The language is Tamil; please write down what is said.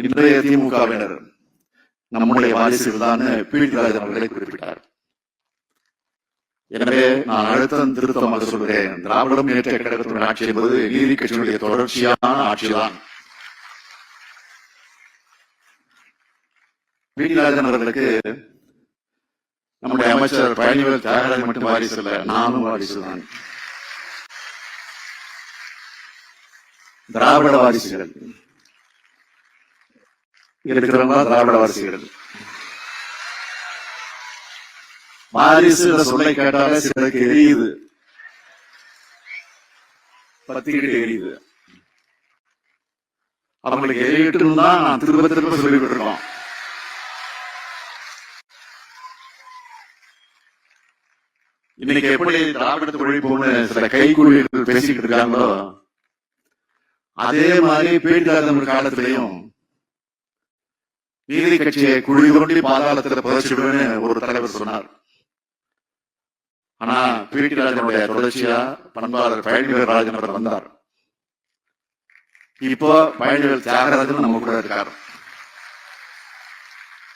இன்றைய திமுகவினர் நம்முடைய வாரிசுகள் தான் பீடிராஜன் அவர்களை குறிப்பிட்டார். எனவே நான் அழுத்தம் திருத்தமாக சொல்கிறேன், திராவிட முன்னேற்ற கழகத்தின் ஆட்சி என்பது நீதி கட்சியினுடைய தொடர்ச்சியான ஆட்சிதான். பீடிராஜன் அவர்களுக்கு நம்முடைய அமைச்சர் பழனிவேல் தியாகராஜன் மட்டும் வாரிசு இல்ல, நானும் வாரிசுதான். திராவிட வாரிசுகள் இருக்கிறவங்க திராவிட வாரிசுகள். வாரிசு சொல்லை கேட்டாலே சிலருக்கு எரியுது, பத்திக்கிட்டு எரியுது. அவங்களுக்கு எரியட்டும் தான் நான் திரும்ப திரும்ப சொல்லிவிட்டு இருக்கோம். இன்னைக்கு எப்படி திராவிடத்தை ஒழிப்போம்னு சில கைக்கூலிகள் பேசிக்கிட்டு இருக்காங்களோ, அதே மாதிரி பீடிராஜன் காலத்திலையும் நீதி கட்சியை குழி தோண்டி பாதாளத்தில் புதைச்சிடுவேன்னு ஒரு தலைவர் சொன்னார். ஆனா பீடிராஜனுடைய தொடர்ச்சியா பண்பாளர் பழனிவேல் ராஜன் அவர் வந்தார். இப்போ பழனிவேல் தியாகராஜன் நம்ம கூட இருக்கார்.